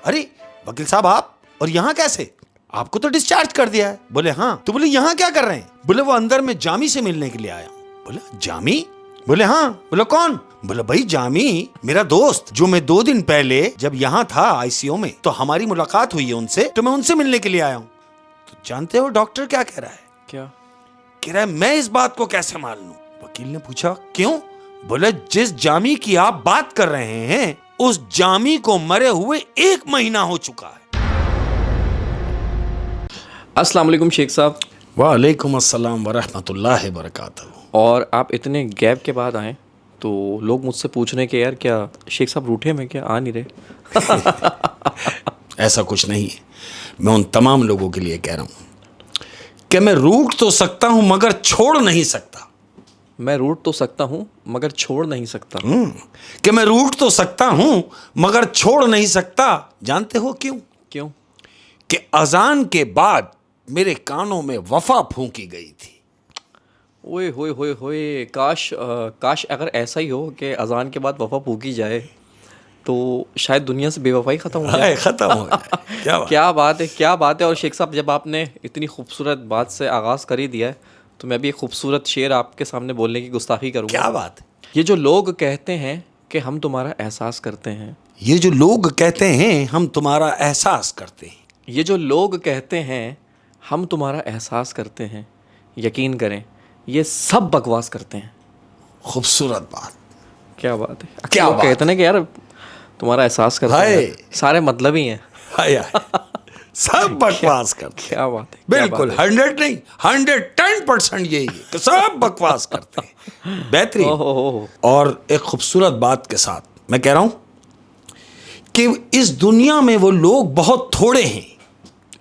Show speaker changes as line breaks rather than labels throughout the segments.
अरे वकील साहब आप, और यहाँ कैसे? आपको तो डिस्चार्ज कर दिया है। बोले हाँ। तो बोले यहाँ क्या कर रहे हैं? बोले वो अंदर में जामी से मिलने के लिए आया हूँ। बोले जामी? बोले हाँ। बोले कौन? बोले भाई जामी मेरा दोस्त, जो मैं 2 दिन पहले जब यहाँ था आईसीयू में तो हमारी मुलाकात हुई है उनसे, तो मैं उनसे मिलने के लिए आया हूँ। तो जानते हो डॉक्टर क्या कह रहा है?
क्या
कह रहा है मैं इस बात को कैसे मान लूं? वकील ने पूछा क्यों? बोले जिस जामी की आप बात कर रहे हैं उस जामी को मरे हुए 1 महीना हो चुका है।
अस्सलाम वालेकुम शेख साहब।
वालेकुम अस्सलाम वरहमतुल्लाहि वबरकातुहू।
और आप इतने गैप के बाद आए तो लोग मुझसे पूछ रहे हैं कि यार क्या शेख साहब रूठे में, क्या आ नहीं रहे?
ऐसा कुछ नहीं है। मैं उन तमाम लोगों के लिए कह रहा हूं कि मैं रूठ तो सकता हूं मगर छोड़ नहीं सकता।
मैं रूठ तो सकता हूँ मगर छोड़ नहीं सकता।
कि मैं रूठ तो सकता हूं मगर छोड़ नहीं सकता। जानते हो क्यों?
क्यों?
कि अजान के बाद मेरे कानों में वफा फूंकी गई थी।
ओए होए होए होए, काश अगर ऐसा ही हो कि अजान के बाद वफा फूकी जाए तो शायद दुनिया से बेवफाई ख़त्म हो जाए।
खत्म हो जाए। क्या बात?
क्या बात है, क्या बात है। और शेख साहब जब आपने इतनी खूबसूरत बात से आगाज़ कर ही दिया है तो मैं भी एक खूबसूरत शेर आपके सामने बोलने की गुस्ताखी करूँगा।
क्या बात है?
ये जो लोग कहते हैं कि हम तुम्हारा एहसास करते हैं,
ये जो लोग कहते हैं हम तुम्हारा एहसास करते हैं,
ये जो लोग कहते हैं हम तुम्हारा एहसास करते हैं, यकीन करें ये सब बकवास करते हैं।
खूबसूरत बात।
क्या बात है।
क्या
लोग
बात
कहते हैं ना कि यार तुम्हारा एहसास करते
हाय।
हैं, सारे मतलब ही हैं।
हाय हाय। सब बकवास करते हैं।
क्या बात है, क्या
बिल्कुल
बात है।
100 नहीं 110% यही है कि सब बकवास करते हैं। बेहतरीन।
ओहो।
और एक खूबसूरत बात के साथ मैं कह रहा हूं कि इस दुनिया में वो लोग बहुत थोड़े हैं,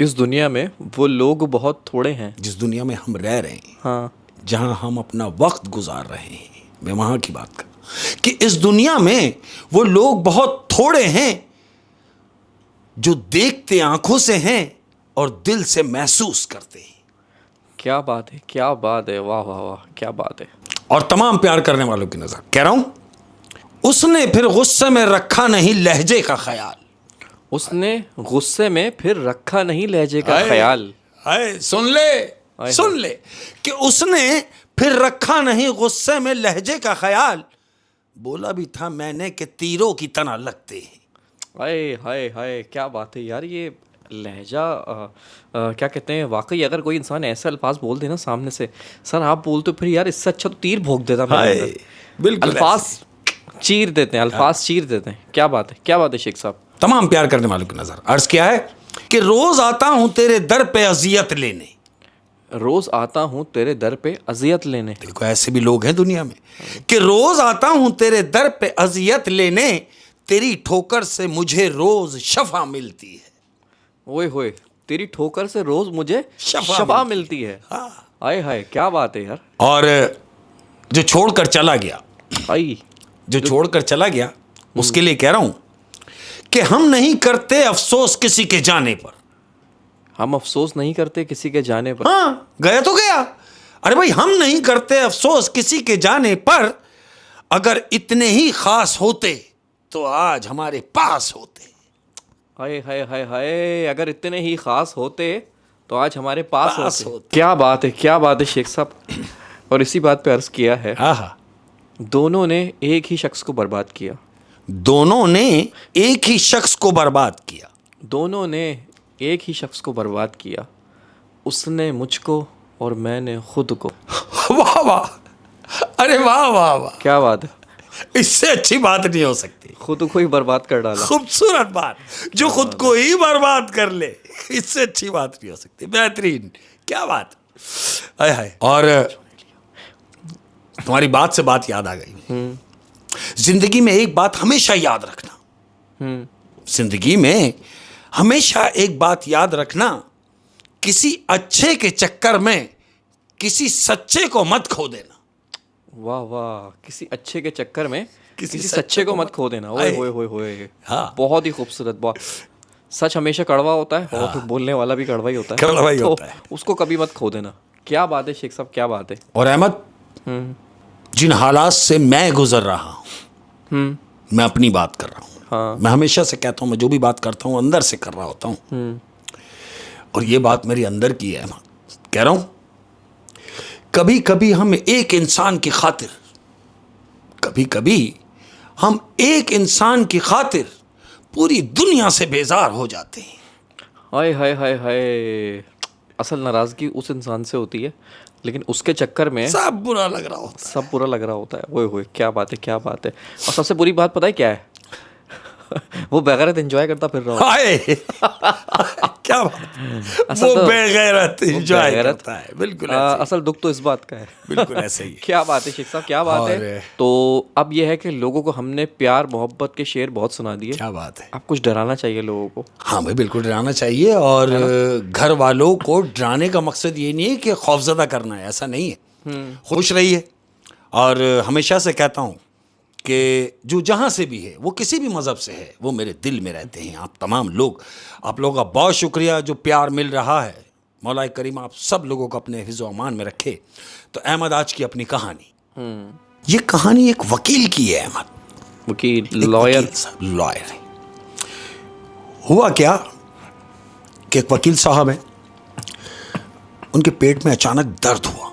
इस दुनिया में वो लोग बहुत थोड़े हैं।
जिस दुनिया में हम रह रहे हैं,
हाँ,
जहां हम अपना वक्त गुजार रहे हैं, मैं वहां की बात कर कि इस दुनिया में वो लोग बहुत थोड़े हैं जो देखते आंखों से हैं और दिल से महसूस करते हैं।
क्या बात है, क्या बात है, वाह वाह वाह, क्या बात है।
और तमाम प्यार करने वालों की नजर कह रहा हूं, उसने फिर गुस्से में रखा नहीं लहजे का ख्याल।
उसने गुस्से में फिर रखा नहीं लहजे का
हाय,
ख्याल।
हाय, सुन ले कि उसने फिर रखा नहीं गुस्से में लहजे का ख्याल। बोला भी था मैंने कि तीरों की तरह लगते हैं।
हाय हाय हाय, क्या बात है यार। ये लहजा क्या कहते हैं, वाकई अगर कोई इंसान ऐसे अल्फाज बोल दे ना सामने से, सर आप बोलते फिर यार इससे अच्छा तो तीर भोंक देता मेरे
हाय,
अंदर।
बिल्कुल
अल्फाज
ऐसे।
चीर देते हैं, अल्फाज चीर देते हैं। क्या बात है, क्या बात है शेख साहब।
तमाम प्यार करने वालों की नजर अर्ज किया है कि रोज आता हूं तेरे दर पे अजियत लेने।
रोज आता हूँ तेरे दर पे अजियत लेने।
देखो ऐसे भी लोग हैं दुनिया में कि रोज आता हूं तेरे दर पे अजियत लेने, तेरी ठोकर से मुझे रोज शफा मिलती है।
ओए होए, तेरी ठोकर से रोज मुझे
शफा
शफा मिलती है।
हाँ।
हाय हाय, क्या बात है यार।
और जो छोड़कर चला गया,
आई
जो छोड़कर चला गया उसके लिए कह रहा हूं कि हम नहीं करते अफसोस किसी के जाने पर।
हम अफसोस नहीं करते किसी के जाने पर।
हाँ, गया तो गया। अरे भाई हम नहीं करते अफसोस किसी के जाने पर, अगर इतने ही खास होते तो आज हमारे पास होते।
हाय हाय हाय हाय, अगर इतने ही खास होते तो आज हमारे पास होते।
होते।
क्या बात है, क्या बात है शेख साहब। और इसी बात पे अर्ज किया है,
आहा,
दोनों ने एक ही शख्स को बर्बाद किया।
दोनों ने एक ही शख्स को बर्बाद किया।
दोनों ने एक ही शख्स को बर्बाद किया, उसने मुझको और मैंने खुद को।
वाह वाह, अरे वाह वाह वाह,
क्या बात है।
इससे अच्छी बात नहीं हो सकती।
खुद को ही बर्बाद कर डाला।
खूबसूरत बात, जो खुद को ही बर्बाद कर ले, इससे अच्छी बात नहीं हो सकती। बेहतरीन, क्या बात। हाय हाय। और तुम्हारी बात से बात याद आ गई। जिंदगी में एक बात हमेशा याद रखना, जिंदगी में हमेशा एक बात याद रखना, किसी अच्छे के चक्कर में किसी सच्चे को मत खो देना।
वाह वाह, किसी अच्छे के चक्कर में किसी सच्चे को मत खो देना। ओए होए होए होए,
हाँ।
बहुत ही खूबसूरत। बहुत सच हमेशा कड़वा होता है और बोलने वाला भी कड़वा ही होता है।
कड़वा ही
तो
होता है।
उसको कभी मत खो देना। क्या बात है शेख साहब, क्या बात है।
और अहमद, जिन हालात से मैं गुजर रहा हूं, मैं अपनी बात कर रहा हूं,
हाँ।
मैं हमेशा से कहता हूँ, मैं जो भी बात करता हूँ अंदर से कर रहा होता हूँ। और ये बात मेरी अंदर की है। मैं कह रहा हूँ, कभी कभी हम एक इंसान की खातिर, कभी कभी हम एक इंसान की खातिर पूरी दुनिया से बेजार हो जाते हैं।
हाय हाय हाय हाय, असल नाराज़गी उस इंसान से होती है, लेकिन उसके चक्कर में
सब बुरा लग रहा होता
सब बुरा लग रहा होता है। ओए होए, क्या बात है, क्या बात है। और सबसे बुरी बात पता है क्या है? वो बगैरत एंजॉय करता फिर रहा
है। हाय क्या बात,
असल
वो
तो-
बेगैरत एंजॉय
बेगैरत।
करता है। बिल्कुल ऐसे ही।
असल दुख तो इस बात का है।
बिल्कुल ऐसे ही है।
क्या बात है शेख साहब, क्या बात है।
और-
तो अब यह है कि लोगों को हमने प्यार मोहब्बत के शेर बहुत सुना दिए।
क्या बात है।
अब कुछ डराना चाहिए लोगों को।
हाँ भाई, बिल्कुल डराना चाहिए। और घर वालों को डराने का मकसद ये नहीं है कि खौफजदा करना है, ऐसा नहीं है। खुश रहिए। और हमेशा से कहता हूँ कि जो जहाँ से भी है, वो किसी भी मज़हब से है, वो मेरे दिल में रहते हैं। आप तमाम लोग, आप लोगों का बहुत शुक्रिया जो प्यार मिल रहा है। मौला करीम आप सब लोगों को अपने हिफ्ज़ व अमान में रखे। तो अहमद आज की अपनी कहानी, ये कहानी एक वकील की है। अहमद
वकील,
एक
लॉयर।
वकील साहब, लॉयर है। हुआ क्या कि एक वकील साहब है, उनके पेट में अचानक दर्द हुआ।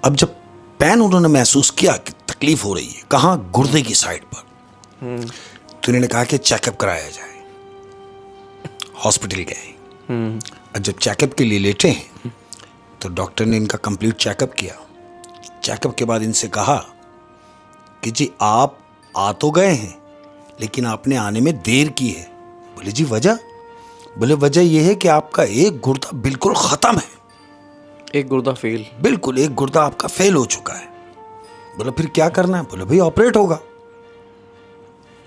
अब जब पैन उन्होंने महसूस किया कि तकलीफ हो रही है, कहाँ, गुर्दे की साइड पर, तो इन्होंने कहा कि चेकअप कराया जाए। हॉस्पिटल गए। और जब चेकअप के लिए लेटे हैं तो डॉक्टर ने इनका कंप्लीट चेकअप किया। चेकअप के बाद इनसे कहा कि जी आप आ तो गए हैं, लेकिन आपने आने में देर की है। बोले जी वजह? बोले वजह यह है कि आपका एक गुर्दा बिल्कुल ख़त्म है।
एक गुर्दा फेल।
बिल्कुल एक गुर्दा आपका फेल हो चुका है। बोला फिर क्या करना है? बोला भाई ऑपरेट होगा।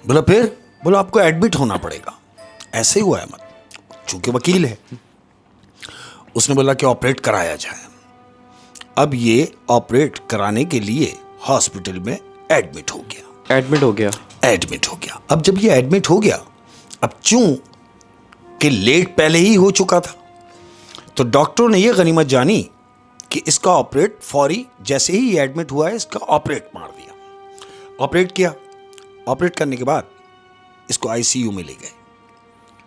बोला फिर? बोला आपको एडमिट होना पड़ेगा। ऐसे ही हुआ है, मत चूंकि वकील है। उसने बोला कि ऑपरेट कराया जाए। अब ये ऑपरेट कराने के लिए हॉस्पिटल में एडमिट हो गया।
एडमिट हो गया।
एडमिट हो गया। अब जब ये एडमिट हो गया, अब चूं कि लेट पहले ही हो चुका था, तो डॉक्टरों ने ये गनीमत जानी कि इसका ऑपरेट फौरी, जैसे ही ये एडमिट हुआ है, इसका ऑपरेट मार दिया। ऑपरेट किया। ऑपरेट करने के बाद इसको आईसीयू में ले गए।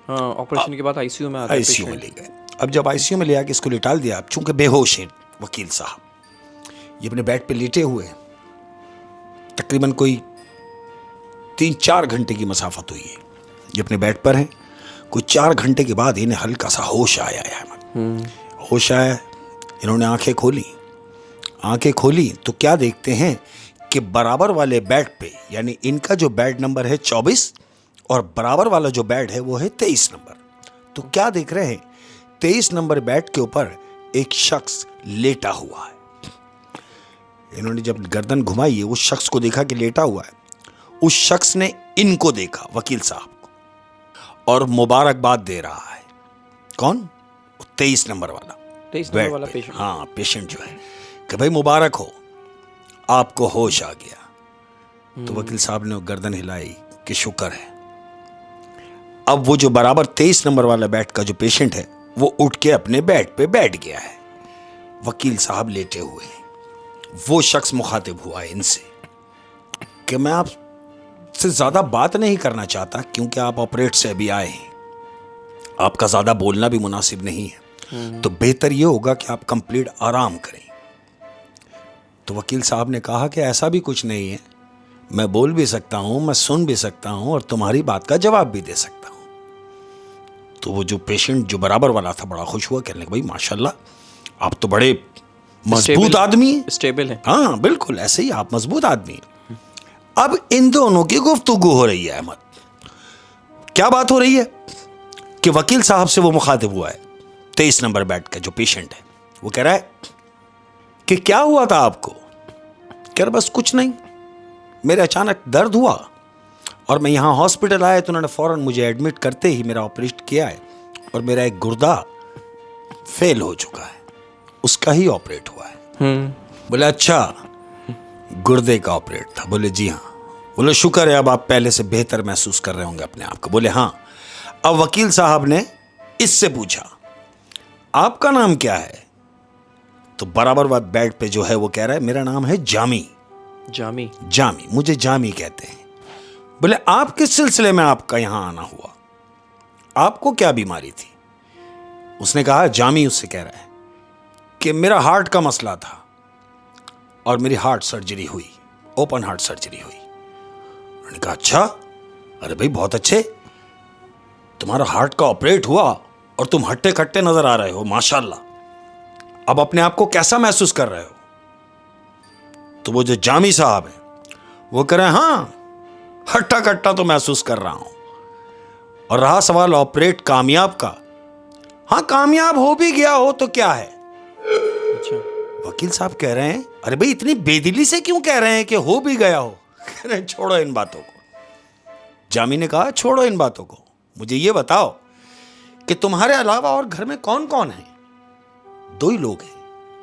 हाँ, ऑपरेशन के बाद आईसीयू में आता है
आईसीयू में
पेशेंट।
ले गए। अब जब आईसीयू में ले आके इसको लिटाल दिया, अब चूंकि बेहोश है वकील साहब, ये अपने बेड पे लेटे हुए हैं। तकरीबन कोई 3-4 घंटे की मसाफत हुई है। ये अपने बेड पर हैं। कोई 4 घंटे के बाद इन्हें हल्का सा होश आया है। होश आया, इन्होंने आंखें खोली। आंखें खोली तो क्या देखते हैं कि बराबर वाले बेड पे, यानी इनका जो बेड नंबर है 24 और बराबर वाला जो बेड है वो है 23 नंबर। तो क्या देख रहे हैं, 23 नंबर बेड के ऊपर एक शख्स लेटा हुआ है। इन्होंने जब गर्दन घुमाई है, उस शख्स को देखा कि लेटा हुआ है। उस शख्स ने इनको देखा, वकील साहब को, और मुबारकबाद दे रहा है। कौन? 23 नंबर वाला
23 नंबर
बेड
वाला
पे।
पेशेंट।
हाँ, पेशेंट जो है कि भाई मुबारक हो, आपको होश आ गया। तो वकील साहब ने गर्दन हिलाई कि शुक्र है। अब वो जो बराबर 23 नंबर वाला बेड का जो पेशेंट है, वो उठ के अपने बेड पे बैठ गया है। वकील साहब लेटे हुए हैं। वो शख्स मुखातिब हुआ इनसे कि मैं आपसे ज्यादा बात नहीं करना चाहता, क्योंकि आप ऑपरेट से अभी आए हैं, आपका ज्यादा बोलना भी मुनासिब नहीं है, तो बेहतर ये होगा कि आप कंप्लीट आराम करें। तो वकील साहब ने कहा कि ऐसा भी कुछ नहीं है, मैं बोल भी सकता हूं, मैं सुन भी सकता हूं और तुम्हारी बात का जवाब भी दे सकता हूं। तो वो जो पेशेंट जो बराबर वाला था बड़ा खुश हुआ, कहने लगा भाई माशाल्लाह, आप तो बड़े मजबूत आदमी हैं।
स्टेबल है।
हाँ बिल्कुल, ऐसे ही आप मजबूत आदमी हैं। अब इन दोनों की गुफ्तगू हो रही है। अहमद, क्या बात हो रही है कि वकील साहब से वो मुखातिब हुआ है 23 नंबर बेड का जो पेशेंट है। वो कह रहा है कि क्या हुआ था आपको? कह रहा बस कुछ नहीं, मेरे अचानक दर्द हुआ और मैं यहाँ हॉस्पिटल आया, तो उन्होंने फौरन मुझे एडमिट करते ही मेरा ऑपरेशन किया है और मेरा एक गुर्दा फेल हो चुका है, उसका ही ऑपरेट हुआ है। बोले अच्छा, गुर्दे का ऑपरेट था? बोले जी हाँ। बोले शुक्र है, अब आप पहले से बेहतर महसूस कर रहे होंगे अपने आप को? बोले हाँ। अब वकील साहब ने इससे पूछा आपका नाम क्या है? तो बराबर बात बेड पे जो है वो कह रहा है मेरा नाम है जामी।
जामी।
जामी, मुझे जामी कहते हैं। बोले आप किस सिलसिले में आपका यहां आना हुआ, आपको क्या बीमारी थी? उसने कहा, जामी उससे कह रहा है कि मेरा हार्ट का मसला था और मेरी हार्ट सर्जरी हुई, ओपन हार्ट सर्जरी हुई। उन्होंने कहा, अच्छा, अरे भाई बहुत अच्छे, तुम्हारा हार्ट का ऑपरेट हुआ और तुम हट्टे कट्टे नजर आ रहे हो, माशाल्लाह। अब अपने आप को कैसा महसूस कर रहे हो? तो वो जो जामी साहब है वो कह रहे हैं, हाँ हट्टा कट्टा तो महसूस कर रहा हूं। और रहा सवाल ऑपरेट कामयाब का, हाँ कामयाब हो भी गया हो तो क्या है।
अच्छा।
वकील साहब कह रहे हैं, अरे भाई इतनी बेदिली से क्यों कह रहे हैं कि हो भी गया हो? कह रहे हैं, छोड़ो इन बातों को। जामी ने कहा, छोड़ो इन बातों को, मुझे ये बताओ कि तुम्हारे अलावा और घर में कौन कौन है? दो ही लोग हैं,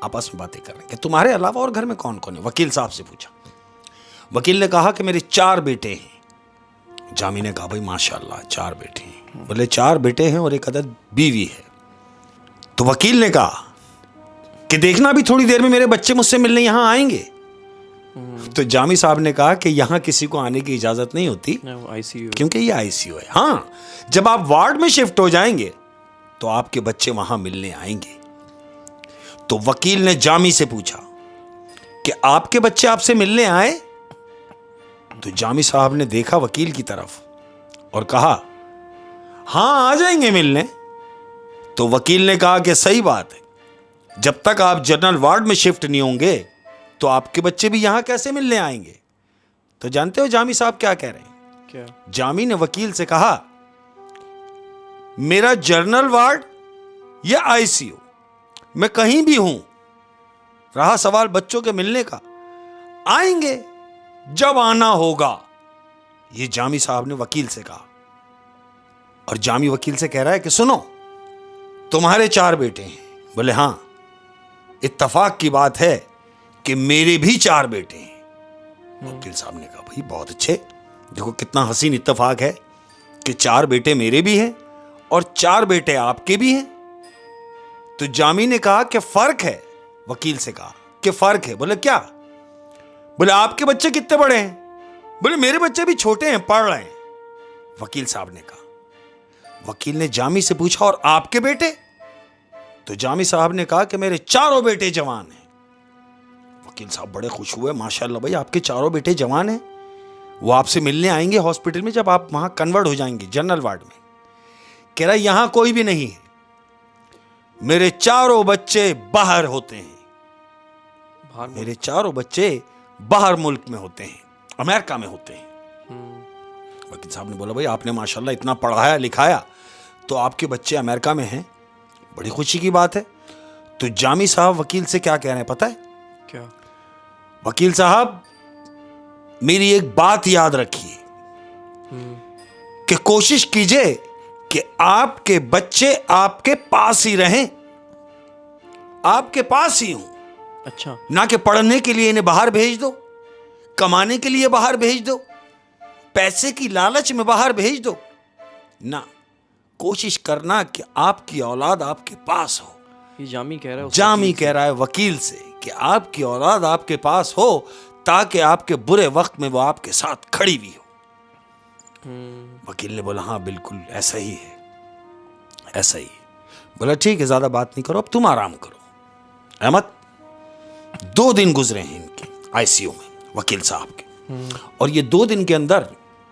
आपस में बातें कर रहे हैं कि तुम्हारे अलावा और घर में कौन कौन है? वकील साहब से पूछा। वकील ने कहा कि मेरे 4 बेटे हैं। जामी ने कहा, भाई माशाल्लाह 4 बेटे हैं। बोले 4 बेटे हैं और एक अदद बीवी है। तो वकील ने कहा कि देखना भी थोड़ी देर में मेरे बच्चे मुझसे मिलने यहां आएंगे। तो जामी साहब ने कहा कि यहां किसी को आने की इजाजत नहीं होती,
आईसीयू,
क्योंकि ये आईसीयू है। हाँ, जब आप वार्ड में शिफ्ट हो जाएंगे तो आपके बच्चे वहां मिलने आएंगे। तो वकील ने जामी से पूछा कि आपके बच्चे आपसे मिलने आए? तो जामी साहब ने देखा वकील की तरफ और कहा, हां आ जाएंगे मिलने। तो वकील ने कहा कि सही बात है, जब तक आप जनरल वार्ड में शिफ्ट नहीं होंगे तो आपके बच्चे भी यहां कैसे मिलने आएंगे? तो जानते हो जामी साहब क्या कह रहे हैं?
क्या?
जामी ने वकील से कहा, मेरा जनरल वार्ड या आईसीयू, मैं कहीं भी हूं, रहा सवाल बच्चों के मिलने का, आएंगे जब आना होगा। ये जामी साहब ने वकील से कहा। और जामी वकील से कह रहा है कि सुनो, तुम्हारे 4 बेटे हैं? बोले हां। इत्तफाक की बात है कि मेरे भी 4 बेटे हैं। वकील साहब ने कहा, भाई बहुत अच्छे, देखो कितना हसीन इत्तफाक है कि 4 बेटे मेरे भी हैं और 4 बेटे आपके भी हैं। तो जामी ने कहा कि फर्क है। वकील से कहा कि फर्क है। बोले क्या? बोले आपके बच्चे कितने बड़े हैं? बोले मेरे बच्चे भी छोटे हैं, पढ़ रहे हैं। वकील साहब ने कहा। वकील ने जामी से पूछा, और आपके बेटे? तो जामी साहब ने कहा कि मेरे 4 बेटे जवान हैं। वकील साहब बड़े खुश हुए, माशाल्लाह भाई आपके 4 बेटे जवान हैं, वो आपसे मिलने आएंगे हॉस्पिटल में जब आप वहां कन्वर्ट हो जाएंगे जनरल वार्ड में। कह रहा यहां कोई भी नहीं है, मेरे 4 बच्चे बाहर होते हैं। मेरे 4 बच्चे बाहर मुल्क में होते हैं, अमेरिका में होते हैं। वकील साहब ने बोला, भाई आपने माशाल्लाह इतना पढ़ाया लिखाया तो आपके बच्चे अमेरिका में हैं, बड़ी खुशी की बात है। तो जामी साहब वकील से क्या कह रहे हैं पता है?
क्या?
वकील साहब, मेरी एक बात याद रखिए कि कोशिश कीजिए कि आपके बच्चे आपके पास ही रहें, आपके पास ही हों।
अच्छा।
ना कि पढ़ने के लिए इन्हें बाहर भेज दो, कमाने के लिए बाहर भेज दो, पैसे की लालच में बाहर भेज दो ना। कोशिश करना कि आपकी औलाद आपके पास हो।
ये जामी कह रहा है,
जामी कह रहा है वकील से कि आपकी औलाद आपके पास हो ताकि आपके बुरे वक्त में वो आपके साथ खड़ी भी हो। वकील ने बोला, हाँ बिल्कुल ऐसा ही है, ऐसा ही है। बोला ठीक है, ज्यादा बात नहीं करो, अब तुम आराम करो। अहमद, 2 दिन गुजरे हैं इनके आईसीयू में, वकील साहब के, और ये 2 दिन के अंदर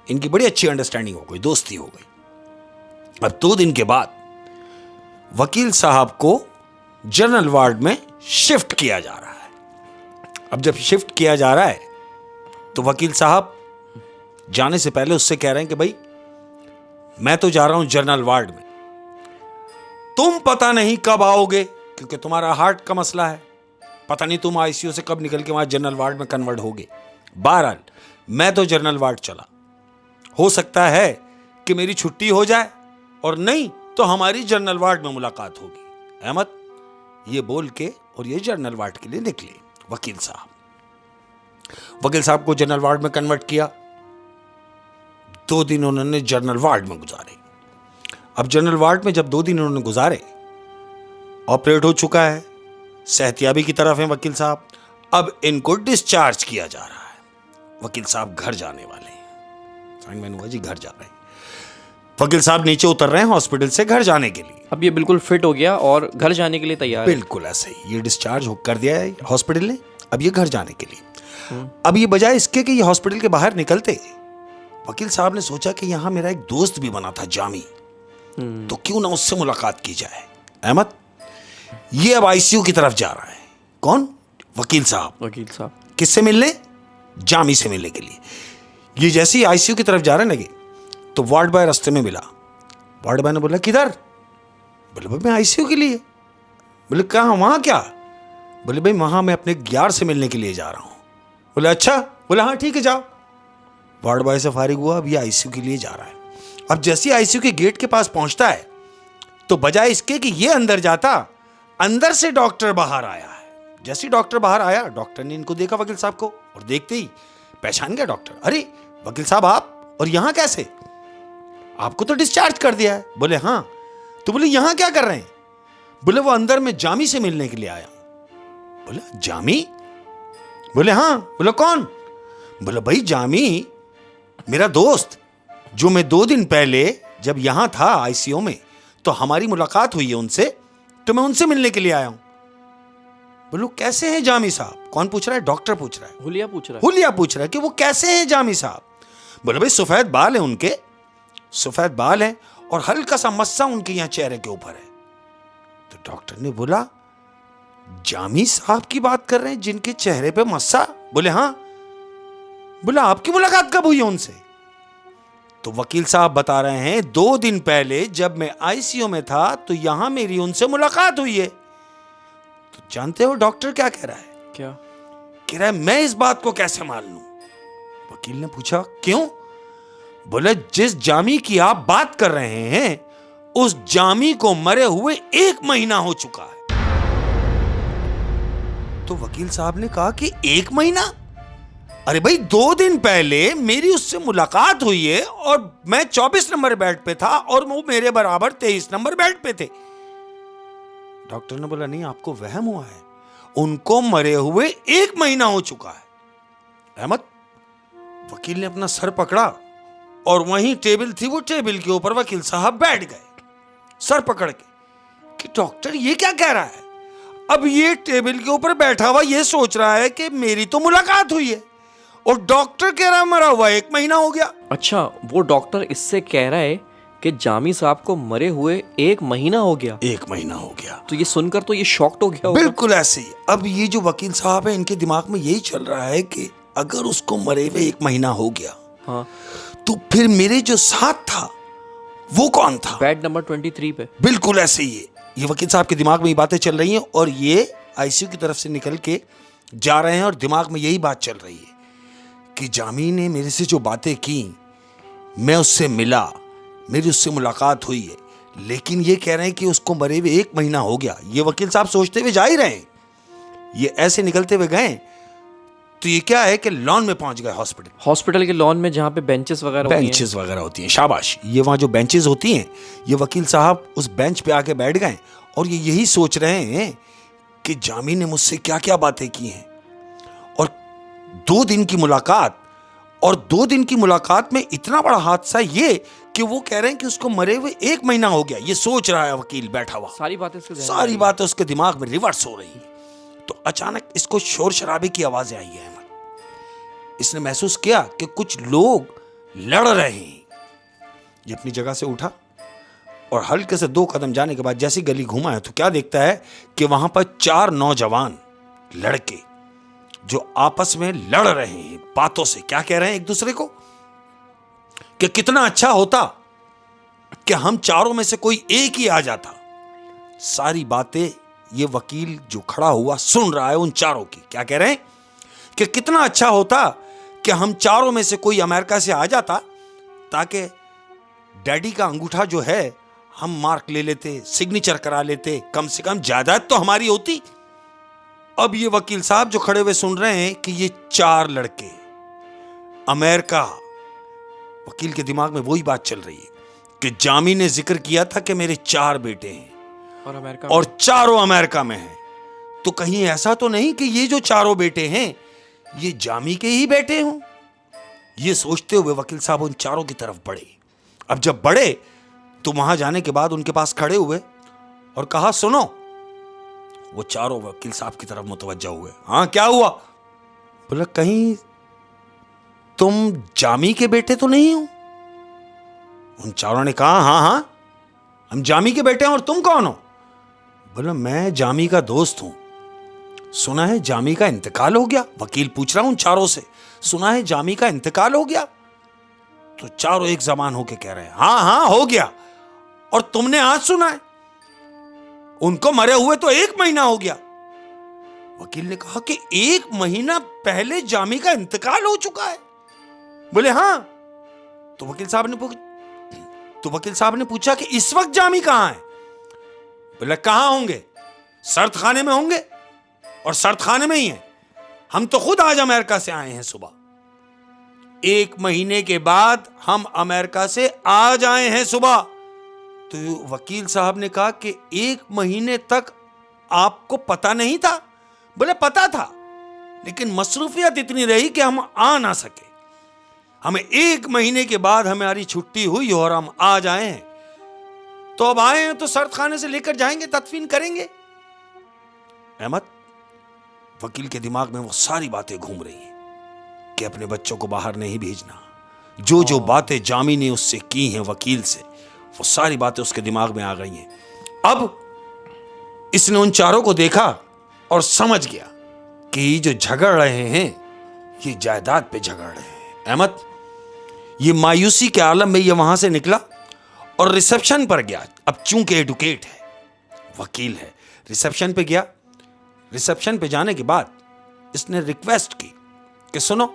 इनकी बड़ी अच्छी अंडरस्टैंडिंग हो गई, दोस्ती हो गई। अब 2 दिन के बाद वकील साहब को जनरल वार्ड में शिफ्ट किया जा रहा है। अब जब शिफ्ट किया जा रहा है तो वकील साहब जाने से पहले उससे कह रहे हैं कि भाई मैं तो जा रहा हूं जनरल वार्ड में, तुम पता नहीं कब आओगे क्योंकि तुम्हारा हार्ट का मसला है, पता नहीं तुम आईसीयू से कब निकल के वहां जनरल वार्ड में कन्वर्ट होगे। बहरहाल मैं तो जनरल वार्ड चला, हो सकता है कि मेरी छुट्टी हो जाए और नहीं तो हमारी जनरल वार्ड में मुलाकात होगी। अहमद, ये बोल के और ये जनरल वार्ड के लिए निकले वकील साहब। वकील साहब को जनरल वार्ड में कन्वर्ट किया। 2 दिन उन्होंने जनरल वार्ड में गुजारे। अब जनरल वार्ड में जब 2 दिन उन्होंने गुजारे, ऑपरेट हो चुका है, सेहतियाबी की तरफ है वकील साहब। अब इनको डिस्चार्ज किया जा रहा है, वकील साहब घर जाने वाले हैं। मैन हुआ जी, घर जा रहे हैं। वकील साहब नीचे उतर रहे हैं हॉस्पिटल से घर जाने के लिए।
अब ये बिल्कुल फिट हो गया और घर जाने के लिए तैयार है।
बिल्कुल ऐसे ही, ये डिस्चार्ज कर दिया है हॉस्पिटल ने, अब ये घर जाने के लिए। अब ये बजाय इसके कि ये हॉस्पिटल के बाहर निकलते, वकील साहब ने सोचा कि यहां मेरा एक दोस्त भी बना था जामी, तो क्यों ना उससे मुलाकात की जाए। अहमद, ये अब आईसीयू की तरफ जा रहा है। कौन? वकील साहब।
वकील साहब
किससे मिलने? जामी से मिलने के लिए। ये जैसे ही आईसीयू की तरफ जा रहे लगे तो वार्ड बॉय रास्ते में मिला। वार्ड बॉय ने बोला, किधर? बोले, भाई मैं आईसीयू के लिए। बोले, कहाँ? वहां क्या? बोले, भाई वहां मैं अपने यार से मिलने के लिए जा रहा हूं। बोले, अच्छा? बोले, हाँ ठीक है जाओ। वार्ड बॉय से फारिग हुआ, अब ये आईसीयू के लिए जा रहा है। अब जैसे आईसीयू के गेट के पास पहुंचता है तो बजाय इसके कि ये अंदर जाता, अंदर से डॉक्टर बाहर आया है। जैसे डॉक्टर बाहर आया, डॉक्टर ने इनको देखा वकील साहब को, और देखते ही पहचान गया डॉक्टर। अरे वकील साहब आप, और यहां कैसे? आपको तो डिस्चार्ज कर दिया है। बोले, हाँ। तो बोले, यहां क्या कर रहे हैं? बोले, वो अंदर में जामी से मिलने के लिए आया। बोले, जामी? बोले, हाँ। बोले, कौन? बोले, भाई जामी मेरा दोस्त, जो मैं 2 दिन पहले जब यहां था आईसीयू में तो हमारी मुलाकात हुई है उनसे, तो मैं उनसे मिलने के लिए आया हूं। बोलो, कैसे हैं जामी साहब? कौन पूछ रहा है? डॉक्टर पूछ रहा है।
हुलिया पूछ रहा है।
हुलिया पूछ रहा है कि वो कैसे हैं जामी साहब। बोले, भाई सफेद बाल है उनके, सफेद बाल है और हल्का सा मस्सा उनके यहां चेहरे के ऊपर है। तो डॉक्टर ने बोला, जामी साहब की बात कर रहे हैं जिनके चेहरे पे मस्सा? बोले, हाँ। बोला, आपकी मुलाकात कब हुई है उनसे? तो वकील साहब बता रहे हैं, 2 दिन पहले जब मैं आईसीयू में था तो यहां मेरी उनसे मुलाकात हुई है। तो जानते हो डॉक्टर क्या कह रहा है?
क्या
कह रहा है, मैं इस बात को कैसे मान लूं? वकील ने पूछा, क्यों? बोले, जिस जामी की आप बात कर रहे हैं उस जामी को मरे हुए 1 महीना हो चुका है। तो वकील साहब ने कहा कि 1 महीना? अरे भाई 2 दिन पहले मेरी उससे मुलाकात हुई है और मैं 24 नंबर बेड पे था और वो मेरे बराबर 23 नंबर बेड पे थे। डॉक्टर ने बोला, नहीं आपको वहम हुआ है, उनको मरे हुए 1 महीना हो चुका है। अहमद, वकील ने अपना सर पकड़ा और वहीं टेबल थी, वो टेबल के ऊपर वकील साहब बैठ गए सर पकड़ के कि डॉक्टर ये क्या कह रहा है? अब ये टेबल के ऊपर बैठा हुआ ये सोच रहा है कि मेरी तो मुलाकात हुई है और डॉक्टर कह रहा है मरा हुआ 1 महीना हो गया।
अच्छा, वो डॉक्टर इससे कह रहा है कि जामी साहब को मरे हुए 1 महीना हो गया।
1 महीना हो गया।
तो ये सुनकर तो ये शॉक्ड हो गया होगा।
बिल्कुल ऐसे ही। अब ये जो वकील साहब है इनके दिमाग में यही चल रहा है कि अगर उसको मरे हुए 1 महीना हो गया,
हाँ,
तो फिर मेरे जो साथ था वो कौन था?
बेड नंबर 23 पे।
बिल्कुल ऐसे ही है। ये वकील साहब के दिमाग में ये बातें चल रही हैं और ये आईसीयू की तरफ से निकल के जा रहे हैं और दिमाग में यही बात चल रही है कि जामी ने मेरे से जो बातें की, मैं उससे मिला, मेरी उससे मुलाकात हुई है, लेकिन ये कह रहे हैं कि उसको मरे हुए 1 महीना हो गया। ये वकील साहब सोचते हुए जा ही रहे हैं। ये ऐसे निकलते हुए गए तो ये क्या है कि लॉन में पहुंच गए
हॉस्पिटल के लॉन में, जहाँ पे बेंचेस वगैरह
होती हैं। शाबाश, ये वहां जो बेंचेस होती हैं, ये वकील साहब उस बेंच पे आके बैठ गए और ये यही सोच रहे हैं कि जामी ने मुझसे क्या क्या बातें की हैं और 2 दिन की मुलाकात, और 2 दिन की मुलाकात में इतना बड़ा हादसा ये कि वो कह रहे हैं कि उसको मरे हुए 1 महीना हो गया। ये सोच रहा है वकील बैठा हुआ, सारी बातें उसके दिमाग में रिवर्स हो रही है। तो अचानक इसको शोर शराबे की आवाजें आई है। इसने महसूस किया कि कुछ लोग लड़ रहे हैं। ये अपनी जगह से उठा और हल्के से 2 कदम जाने के बाद जैसी गली घुमा है तो क्या देखता है कि वहां पर 4 नौजवान लड़के जो आपस में लड़ रहे हैं बातों से। क्या कह रहे हैं एक दूसरे को कि कितना अच्छा होता कि हम चारों में से कोई एक ही आ जाता। सारी बातें ये वकील जो खड़ा हुआ सुन रहा है उन चारों की। क्या कह रहे हैं कि कितना अच्छा होता कि हम चारों में से कोई अमेरिका से आ जाता ताकि डैडी का अंगूठा जो है हम मार्क ले लेते, सिग्नेचर करा लेते, कम से कम जायदाद तो हमारी होती। अब ये वकील साहब जो खड़े हुए सुन रहे हैं कि ये 4 लड़के अमेरिका, वकील के दिमाग में वही बात चल रही है कि जामी ने जिक्र किया था कि मेरे 4 बेटे हैं और चारों अमेरिका में हैं। तो कहीं ऐसा तो नहीं कि ये जो चारों बेटे हैं ये जामी के ही बेटे हों? ये सोचते हुए वकील साहब उन चारों की तरफ बढ़े। अब जब बढ़े तो वहां जाने के बाद उनके पास खड़े हुए और कहा, सुनो। वो चारों वकील साहब की तरफ मुतवज्जा हुए। हाँ, क्या हुआ? बोला, कहीं तुम जामी के बेटे तो नहीं हो? उन चारों ने कहा, हाँ हाँ, हम जामी के बेटे हैं। और तुम कौन हो? बोला, मैं जामी का दोस्त हूं। सुना है जामी का इंतकाल हो गया। वकील पूछ रहा हूं उन चारों से, सुना है जामी का इंतकाल हो गया? तो चारों एक जबान होके कह रहे हैं, हाँ हाँ हो गया। और तुमने आज सुना है? उनको मरे हुए तो 1 महीना हो गया। वकील ने कहा कि 1 महीना पहले जामी का इंतकाल हो चुका है? बोले, हाँ। तो वकील साहब ने पूछा कि इस वक्त जामी कहां है? बोले, कहां होंगे? सर्द खाने में होंगे। और सर्द खाने में ही है। हम तो खुद आज अमेरिका से आए हैं सुबह। 1 महीने के बाद हम अमेरिका से आज आए हैं सुबह। तो वकील साहब ने कहा कि 1 महीने तक आपको पता नहीं था? बोले, पता था, लेकिन मसरूफियत इतनी रही कि हम आ ना सके। हमें 1 महीने के बाद हमारी छुट्टी हुई और हम आज आए हैं। तो अब आए हैं तो सर्द खाने से लेकर जाएंगे, तदफीन करेंगे। अहमद, वकील के दिमाग में वो सारी बातें घूम रही हैं कि अपने बच्चों को बाहर नहीं भेजना। जो जो बातें जामी ने उससे की हैं, वकील से, वो सारी बातें उसके दिमाग में आ गई हैं। अब इसने उन चारों को देखा और समझ गया कि ये जो झगड़ रहे हैं, ये जायदाद पे झगड़ रहे हैं। अहमद, ये मायूसी के आलम में ये वहां से निकला और रिसेप्शन पर गया। अब चूंकि एडवोकेट है, वकील है, रिसेप्शन पे गया। रिसेप्शन पे जाने के बाद इसने रिक्वेस्ट की कि सुनो,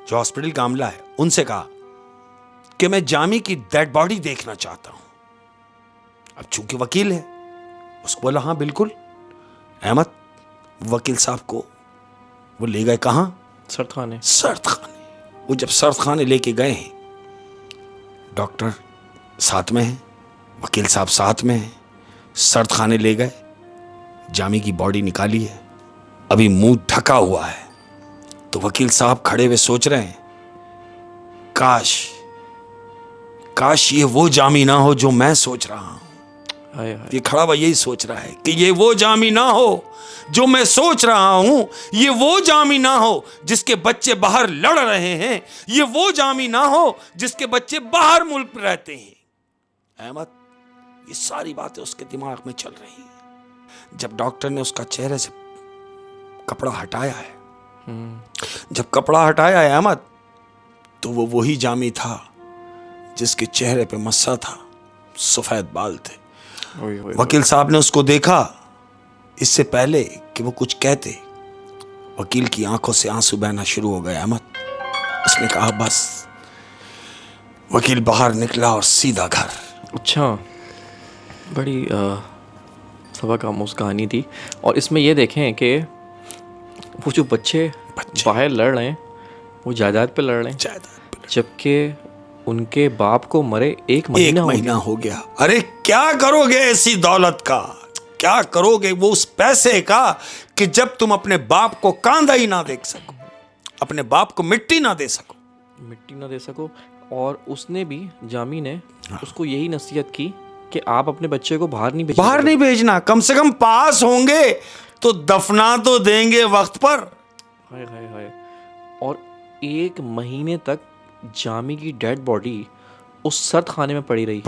जो हॉस्पिटल का अमला है उनसे कहा कि मैं जामी की डेड बॉडी देखना चाहता हूं। अब चूंकि वकील है, उसको बोला, हाँ बिल्कुल। अहमद, वकील साहब को वो ले गए कहां?
सर्द खाने।
सर्द खाने। वो जब सर्द खाने लेके गए हैं, डॉक्टर साथ में है, वकील साहब साथ में है, सर्द खाने ले गए, जामी की बॉडी निकाली है, अभी मुंह ढका हुआ है। तो वकील साहब खड़े हुए सोच रहे हैं, काश ये वो जामी ना हो जो मैं सोच रहा हूं।
हाय हाय।
ये खड़ा हुआ यही सोच रहा है कि ये वो जामी ना हो जो मैं सोच रहा हूं, ये वो जामी ना हो जिसके बच्चे बाहर लड़ रहे हैं, ये वो जामी ना हो जिसके बच्चे बाहर मुल्क में रहते हैं। अहमद, ये सारी बातें उसके दिमाग में चल रही हैं। जब डॉक्टर ने उसका चेहरे से कपड़ा हटाया है, जब कपड़ा हटाया है अहमद, तो वो वही जामी था जिसके चेहरे पे मस्सा था, सफेद बाल थे। वकील साहब ने उसको देखा। इससे पहले कि वो कुछ कहते, वकील की आंखों से आंसू बहना शुरू हो गए। अहमद, उसने कहा बस। वकील बाहर निकला और सीधा घर।
अच्छा, बड़ी सबक आमोज कहानी थी। और इसमें ये देखें कि वो जो बच्चे बाहर लड़ रहे हैं, वो जायदाद पे लड़ रहे हैं, जबकि उनके बाप को मरे 1 महीना
हो गया। अरे क्या करोगे ऐसी दौलत का? क्या करोगे वो उस पैसे का कि जब तुम अपने बाप को कांधा ही ना देख सको, अपने बाप को मिट्टी ना दे सको। और उसने भी, जामी ने उसको यही नसीहत की कि आप अपने बच्चे को बाहर नहीं भेजना, कम से कम पास होंगे तो दफना तो देंगे वक्त पर।
हाय हाय हाय। और 1 महीने तक जामी की डेड बॉडी उस सर्द खाने में पड़ी रही।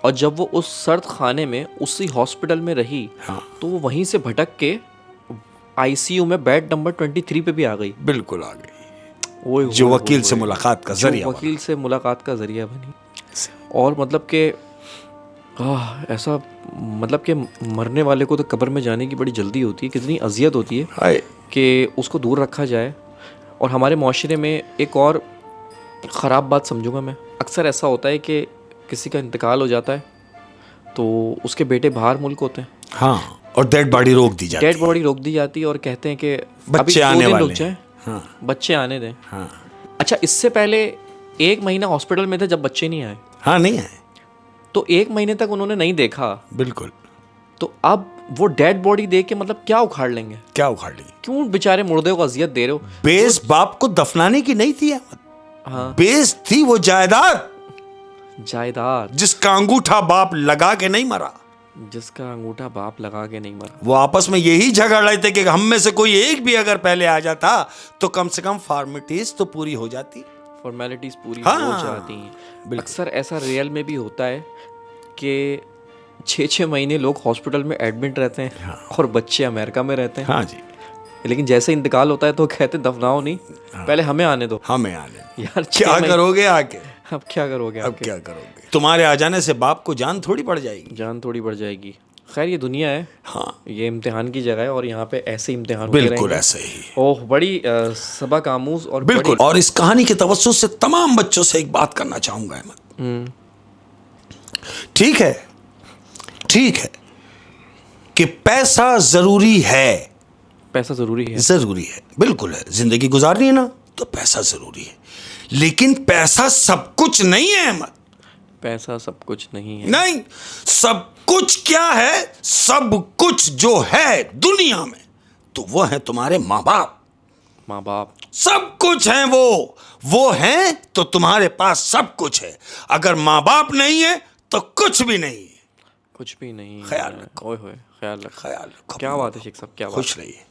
और जब वो उस सर्द खाने में, उसी हॉस्पिटल में रही,
हाँ।
तो वो वहीं से भटक के आईसीयू में बेड नंबर 23 पे भी आ गई।
बिल्कुल आ गई। जो वकील से मुलाकात का जरिया
बनी। और मतलब कि ऐसा, मतलब कि मरने वाले को तो कब्र में जाने की बड़ी जल्दी होती है, कितनी अजियत होती है कि उसको दूर रखा जाए। और हमारे माशरे में एक और ख़राब बात समझूंगा मैं, अक्सर ऐसा होता है कि किसी का इंतकाल हो जाता है तो उसके बेटे बाहर मुल्क होते हैं,
हाँ, और डेड बॉडी रोक दी जाती है और कहते हैं कि
बच्चे आने वाले हैं, हाँ, बच्चे आने दें।
हाँ।
अच्छा, इससे पहले 1 महीना हॉस्पिटल में थे जब बच्चे नहीं आए।
हाँ, नहीं आए,
तो 1 महीने तक उन्होंने नहीं देखा।
बिल्कुल।
तो अब वो डेड बॉडी देख के मतलब क्या उखाड़ लेंगे?
क्यों बेचारे
मुर्दे को अजियत दे रहे हो?
बेस बाप को दफनाने की नहीं थी अहमद, बेस थी वो जायदाद
जायदाद
जिसका अंगूठा बाप लगा के नहीं मरा।
जिसका अंगूठा बाप लगा के नहीं मरा।
वो आपस में यही झगड़ रहे थे कि हम में से कोई एक भी अगर पहले आ जाता तो कम से कम फॉर्मेलिटीज तो पूरी हो जाती।
फॉर्मेलिटीज पूरी
हाँ,
हो जाती हैं। अक्सर ऐसा रियल में भी होता है कि 6-6 महीने लोग हॉस्पिटल में एडमिट रहते हैं और बच्चे अमेरिका में रहते हैं।
हाँ जी।
लेकिन जैसे इंतकाल होता है तो कहते दफनाओ नहीं, पहले हमें आने दो।
हमें आने
यार
क्या करोगे आके?
अब क्या करोगे?
अब क्या करोगे? तुम्हारे आ जाने से बाप को जान थोड़ी पड़ जाएगी।
जान थोड़ी बढ़ जाएगी। खैर ये दुनिया है,
हाँ,
ये इम्तिहान की जगह है और यहाँ पे ऐसे इम्तिहान होते
बिल्कुल
रहेंगे।
ऐसे ही।
ओह बड़ी सबक आमूज और
बिल्कुल। और इस कहानी के तवज्जो से तमाम बच्चों से एक बात करना चाहूंगा अहमद। ठीक है, ठीक है कि पैसा जरूरी है,
पैसा जरूरी है,
जरूरी है, बिल्कुल है। जिंदगी गुजारनी है ना तो पैसा जरूरी है, लेकिन पैसा सब कुछ नहीं है अहमद।
पैसा सब कुछ नहीं है।
नहीं, सब कुछ क्या है? सब कुछ जो है दुनिया में तो वो है तुम्हारे माँ बाप।
माँ बाप
सब कुछ है वो हैं तो तुम्हारे पास सब कुछ है। अगर माँ बाप नहीं है तो कुछ भी नहीं है।
कुछ भी नहीं।
ख्याल रखो।
ओए होए, ख्याल रखो।
ख्याल रखो।
क्या बात है शेख साहब, क्या बात।
खुश रहिए।